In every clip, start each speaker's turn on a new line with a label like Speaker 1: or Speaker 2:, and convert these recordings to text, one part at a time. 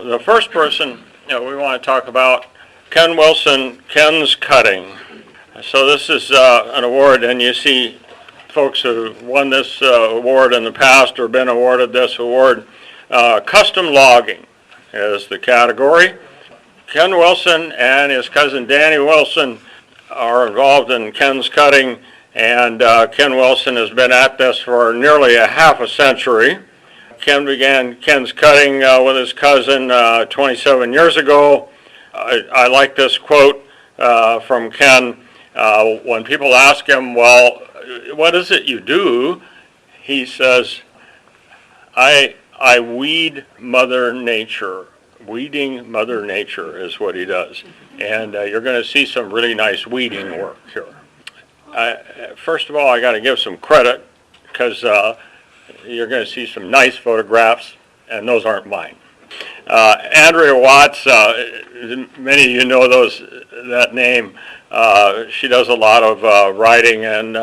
Speaker 1: The first person we want to talk about, Ken Wilson, Ken's Kutting. So this is an award, and you see folks who won this award in the past or been awarded this award. Custom logging is the category. Ken Wilson and his cousin Danny Wilson are involved in Ken's Kutting, and Ken Wilson has been at this for nearly a half a century. Ken began Ken's Kutting with his cousin 27 years ago. I like this quote from Ken. When people ask him, well, what is it you do? He says, I weed Mother Nature. Weeding Mother Nature is what he does. And you're going to see some really nice weeding work here. First of all, I got to give some credit because you're going to see some nice photographs, and those aren't mine. Andrea Watts, many of you know that name. She does a lot of writing and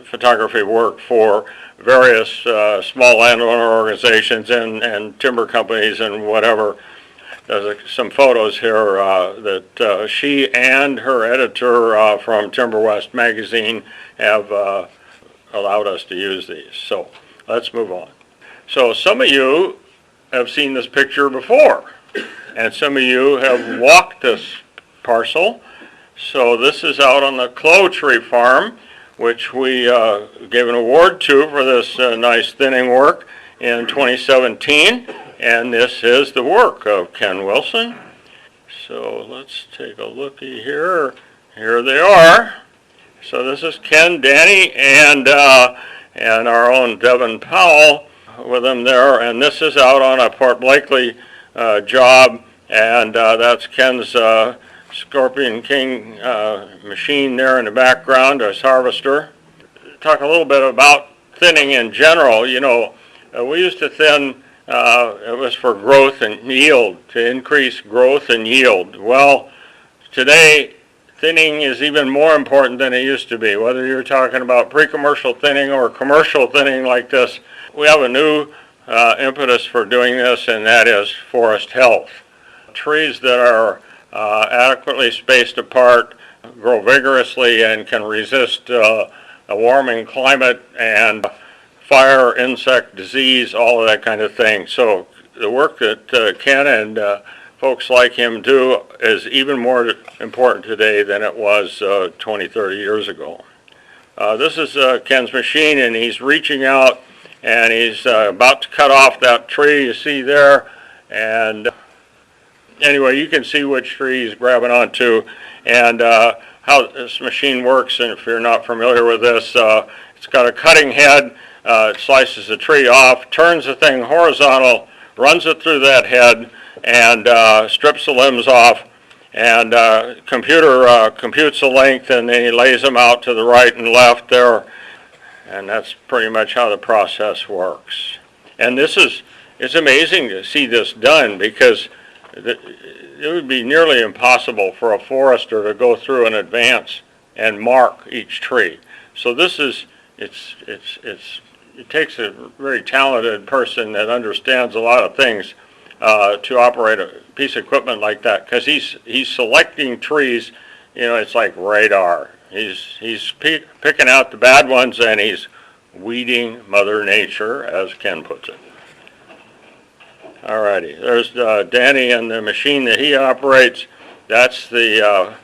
Speaker 1: photography work for various small landowner organizations and timber companies and whatever. There's some photos here that she and her editor from Timber West magazine have allowed us to use these. So let's move on. So some of you have seen this picture before, and some of you have walked this parcel. So this is out on the Clove Tree Farm, which we gave an award to for this nice thinning work in 2017. And this is the work of Ken Wilson. So let's take a looky here. Here they are. So this is Ken, Danny, and our own Devin Powell with them there. And this is out on a Port Blakely job, and that's Ken's Scorpion King machine there in the background, his harvester. Talk a little bit about thinning in general. You know, we used to thin. It was for growth and yield, to increase growth and yield. Well, today, thinning is even more important than it used to be. Whether you're talking about pre-commercial thinning or commercial thinning like this, we have a new impetus for doing this, and that is forest health. Trees that are adequately spaced apart grow vigorously and can resist a warming climate and fire, insect, disease, all of that kind of thing. So the work that Ken and folks like him do is even more important today than it was 20, 30 years ago. This is Ken's machine, and he's reaching out, and he's about to cut off that tree you see there. And anyway, you can see which tree he's grabbing onto and how this machine works. And if you're not familiar with this, it's got a cutting head. It slices the tree off, turns the thing horizontal, runs it through that head, and strips the limbs off. And computer computes the length, and then he lays them out to the right and left there. And that's pretty much how the process works. And it's amazing to see this done, because it would be nearly impossible for a forester to go through in advance and mark each tree. So this is, it takes a very talented person that understands a lot of things to operate a piece of equipment like that, because he's selecting trees. You know, it's like radar. He's picking out the bad ones, and he's weeding Mother Nature, as Ken puts it. Alrighty, there's Danny and the machine that he operates. That's the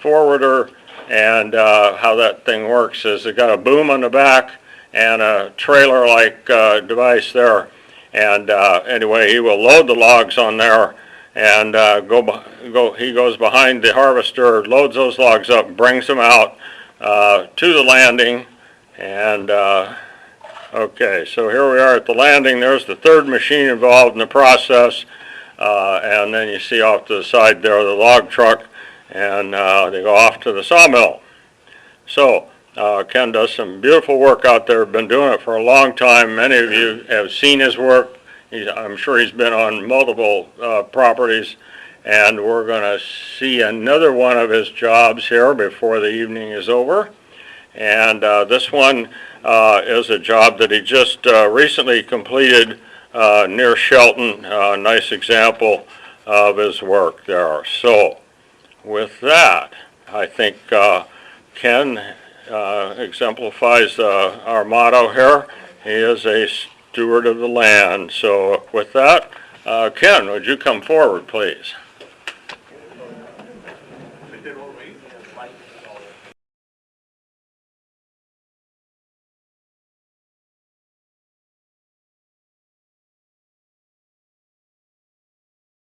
Speaker 1: forwarder, and how that thing works is it got a boom on the back and a trailer-like device there. And anyway, he will load the logs on there, and he goes behind the harvester, loads those logs up, brings them out to the landing. And okay, so here we are at the landing. There's the third machine involved in the process. And then you see off to the side there the log truck, and they go off to the sawmill. So Ken does some beautiful work out there, been doing it for a long time. Many of you have seen his work. I'm sure he's been on multiple properties, and we're going to see another one of his jobs here before the evening is over. And this one is a job that he just recently completed near Shelton. Nice example of his work there. So with that, I think Ken exemplifies our motto here. He is a steward of the land. So with that, Ken, would you come forward, please?